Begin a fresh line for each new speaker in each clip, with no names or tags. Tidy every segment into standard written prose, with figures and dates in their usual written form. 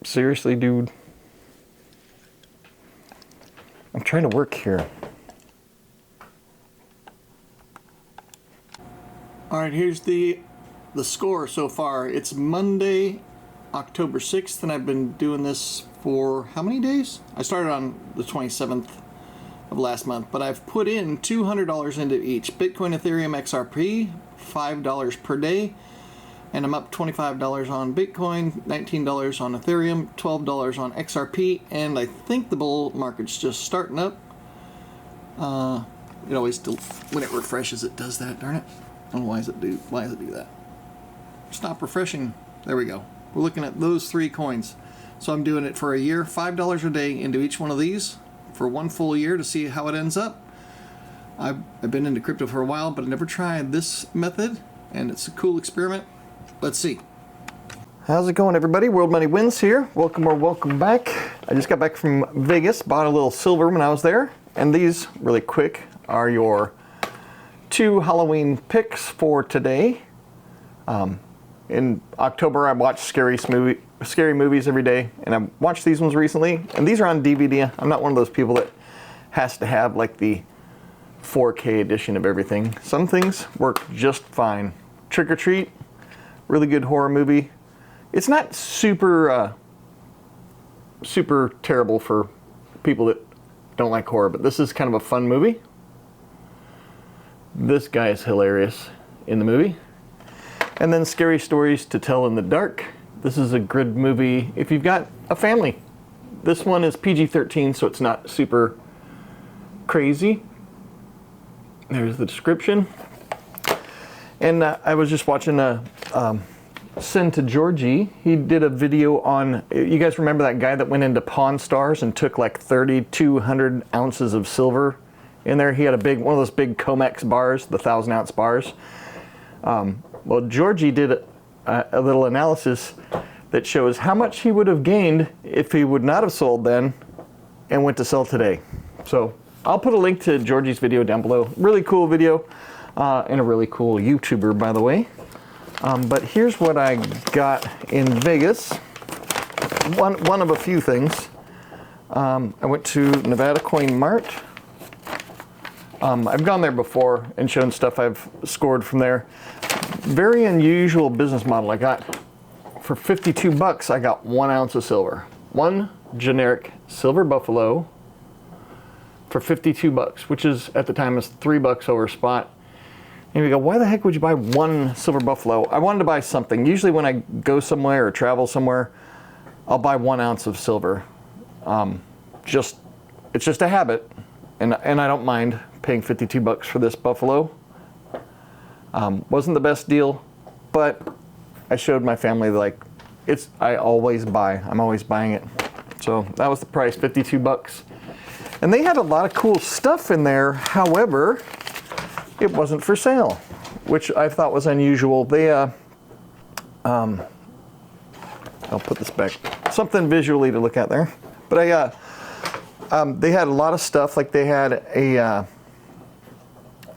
Seriously, dude. I'm trying to work here.
All right, here's the score so far. It's Monday, October 6th, and I've been doing this for how many days? I started on the 27th of last month, but I've put in $200 into each. Bitcoin, Ethereum, XRP, $5 per day, and I'm up $25 on Bitcoin, $19 on Ethereum, $12 on XRP, and I think the bull market's just starting up. It always, when it refreshes, it does that, darn it. I don't know why does it do that. Stop refreshing. There we go. We're looking at those 3 coins. So I'm doing it for a year, $5 a day into each one of these for 1 full year to see how it ends up. I've been into crypto for a while, but I never tried this method, and it's a cool experiment. Let's see.
How's it going, everybody? World Money Wins here. Welcome or welcome back. I just got back from Vegas, bought a little silver when I was there, and these, really quick, are your 2 Halloween picks for today. In October, I watch scary movies every day, and I watched these ones recently, and these are on DVD. I'm not one of those people that has to have like the 4K edition of everything. Some things work just fine. Trick or Treat, really good horror movie. It's not super terrible for people that don't like horror, but this is kind of a fun movie. This guy is hilarious in the movie. And then Scary Stories to Tell in the Dark. This is a good movie if you've got a family. This one is PG-13, so it's not super crazy. There's the description. And I was just watching Send to Georgie. He did a video on, you guys remember that guy that went into Pawn Stars and took like 3,200 ounces of silver in there? He had one of those big Comex bars, the 1,000-ounce bars. Well, Georgie did a little analysis that shows how much he would have gained if he would not have sold then and went to sell today. So I'll put a link to Georgie's video down below. Really cool video, and a really cool YouTuber, by the way. But here's what I got in Vegas. One of a few things. I went to Nevada Coin Mart. I've gone there before and shown stuff I've scored from there. Very unusual business model. I got, for 52 bucks, I got 1 ounce of silver. One generic silver buffalo for 52 bucks, which is, at the time, is 3 bucks over spot. And you go, why the heck would you buy 1 silver buffalo? I wanted to buy something. Usually when I go somewhere or travel somewhere, I'll buy 1 ounce of silver. It's just a habit, and I don't mind paying 52 bucks for this buffalo. Wasn't the best deal, but I showed my family like I'm always buying it. So that was the price, 52 bucks. And they had a lot of cool stuff in there. However, it wasn't for sale, which I thought was unusual. They I'll put this back. Something visually to look at there. But they had a lot of stuff. Like they had a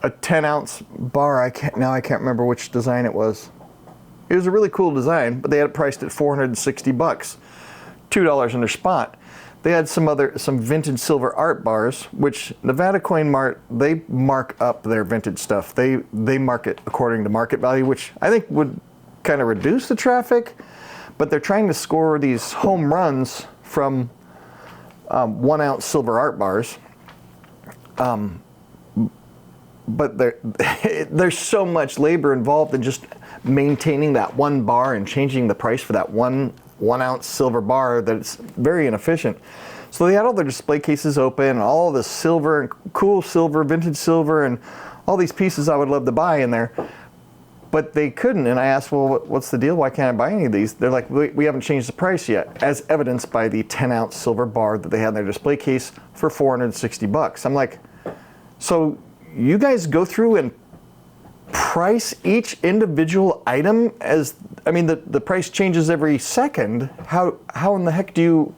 10-ounce bar. I can't remember which design it was. It was a really cool design, but they had it priced at 460 bucks, $2 in their spot. They had some vintage silver art bars, which Nevada Coin Mart, they mark up their vintage stuff. They mark it according to market value, which I think would kind of reduce the traffic, but they're trying to score these home runs from 1 ounce silver art bars. But there's so much labor involved in just maintaining that one bar and changing the price for that one ounce silver bar that it's very inefficient. So they had all their display cases open, and all the silver and cool silver, vintage silver, and all these pieces I would love to buy in there. But they couldn't, and I asked, well, what's the deal? Why can't I buy any of these? They're like, we haven't changed the price yet, as evidenced by the 10-ounce silver bar that they had in their display case for 460 bucks. I'm like, so you guys go through and price each individual item as, I mean, the price changes every second. How in the heck do you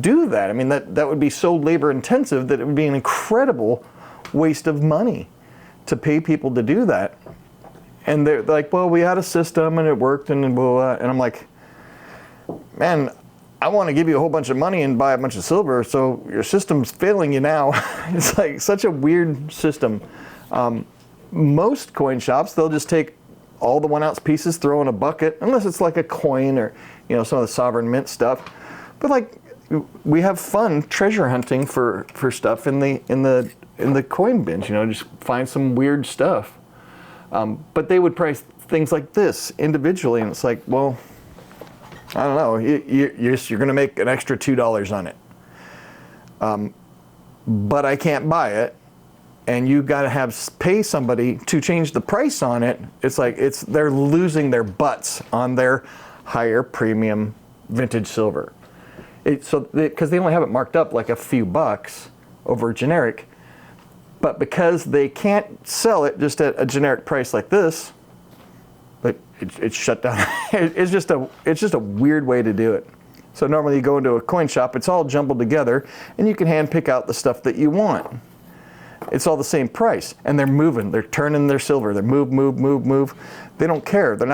do that? I mean, that would be so labor intensive that it would be an incredible waste of money to pay people to do that. And they're like, well, we had a system and it worked and blah, blah. And I'm like, man, I want to give you a whole bunch of money and buy a bunch of silver, so your system's failing you now. It's like such a weird system. Most coin shops, they'll just take all the 1 ounce pieces, throw in a bucket, unless it's like a coin or, you know, some of the sovereign mint stuff. But like, we have fun treasure hunting for stuff in the coin bins, you know, just find some weird stuff. But they would price things like this individually, and it's like, well, I don't know, you're going to make an extra $2 on it. But I can't buy it, and you got to pay somebody to change the price on it. It's like they're losing their butts on their higher premium vintage silver. Because they only have it marked up like a few bucks over generic, but because they can't sell it just at a generic price like this, but it's shut down. It's just a weird way to do it. So normally you go into a coin shop, it's all jumbled together, and you can hand pick out the stuff that you want. It's all the same price, and they're moving, they're turning their silver, they move. They don't care. They're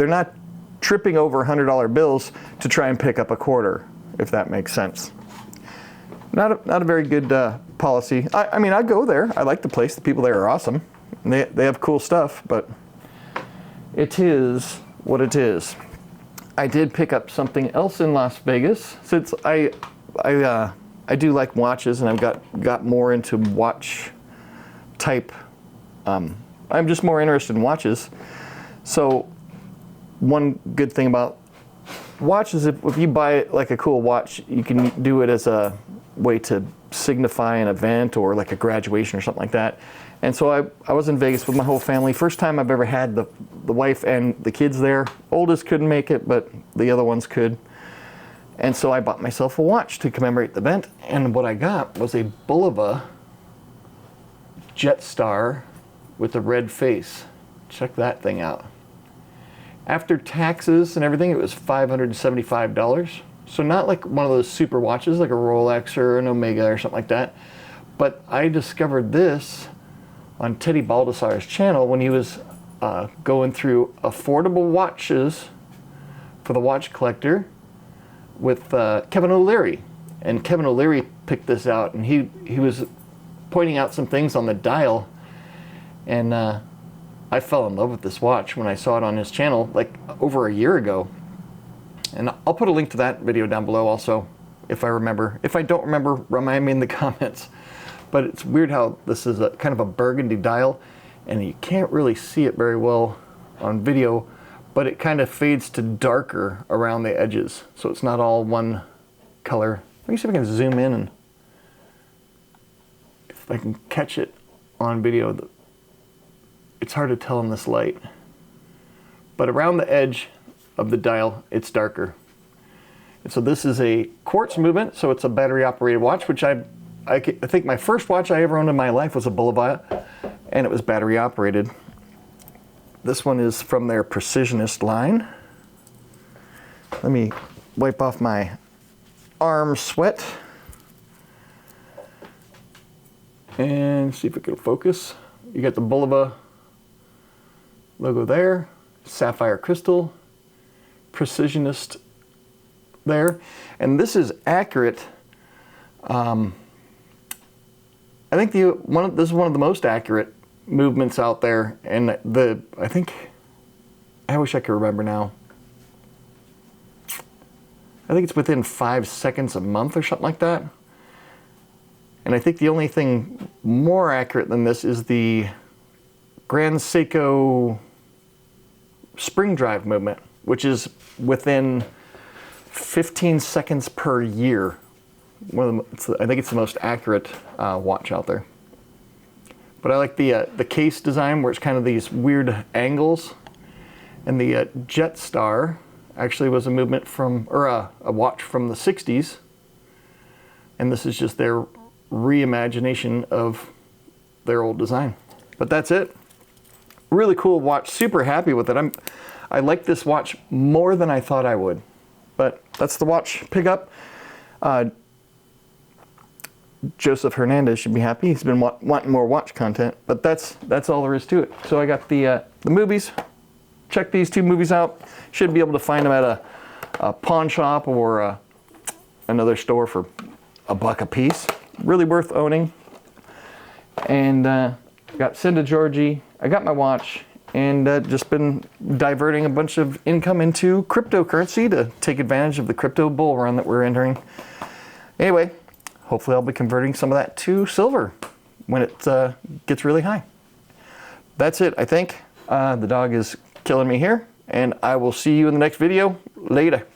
not tripping over $100 bills to try and pick up a quarter, if that makes sense. Not a very good policy. I mean, I go there. I like the place. The people there are awesome. And they have cool stuff, but it is what it is. I did pick up something else in Las Vegas, since I do like watches, and I've got more into watch type. I'm just more interested in watches. So one good thing about watches, if you buy like a cool watch, you can do it as a way to signify an event or like a graduation or something like that. And so I was in Vegas with my whole family. First time I've ever had the wife and the kids there. Oldest couldn't make it, but the other ones could. And so I bought myself a watch to commemorate the event. And what I got was a Bulova Jetstar with a red face. Check that thing out. After taxes and everything, it was $575. So not like one of those super watches like a Rolex or an Omega or something like that. But I discovered this on Teddy Baldessar's channel when he was going through affordable watches for the watch collector with Kevin O'Leary. And Kevin O'Leary picked this out, and he was pointing out some things on the dial, and I fell in love with this watch when I saw it on his channel like over a year ago. And I'll put a link to that video down below also, if I remember. If I don't remember, remind me in the comments. But it's weird how this is a kind of a burgundy dial, and you can't really see it very well on video, but it kind of fades to darker around the edges. So it's not all one color. Let me see if I can zoom in, and if I can catch it on video. It's hard to tell in this light, but around the edge of the dial, it's darker. And so this is a quartz movement, so it's a battery operated watch, which I think my first watch I ever owned in my life was a Bulova, and it was battery operated. This one is from their Precisionist line. Let me wipe off my arm sweat and see if it can focus. You got the Bulova logo there, sapphire crystal, Precisionist there, and this is accurate. I think this is one of the most accurate movements out there, and I wish I could remember now. I think it's within 5 seconds a month or something like that. And I think the only thing more accurate than this is the Grand Seiko spring drive movement, which is within 15 seconds per year. I think it's the most accurate watch out there. But I like the case design where it's kind of these weird angles. And the Jetstar actually was a movement from, or a watch from the 60s. And this is just their reimagination of their old design. But that's it. Really cool watch, super happy with it. I like this watch more than I thought I would. But that's the watch pickup. Joseph Hernandez should be happy. He's been wanting more watch content, but that's all there is to it. So I got the movies. Check these two movies out. Should be able to find them at a pawn shop or another store for $1 a piece. Really worth owning. And got Cinda Georgie. I got my watch, and just been diverting a bunch of income into cryptocurrency to take advantage of the crypto bull run that we're entering. Anyway, hopefully I'll be converting some of that to silver when it gets really high. That's it, I think. The dog is killing me here, and I will see you in the next video. Later.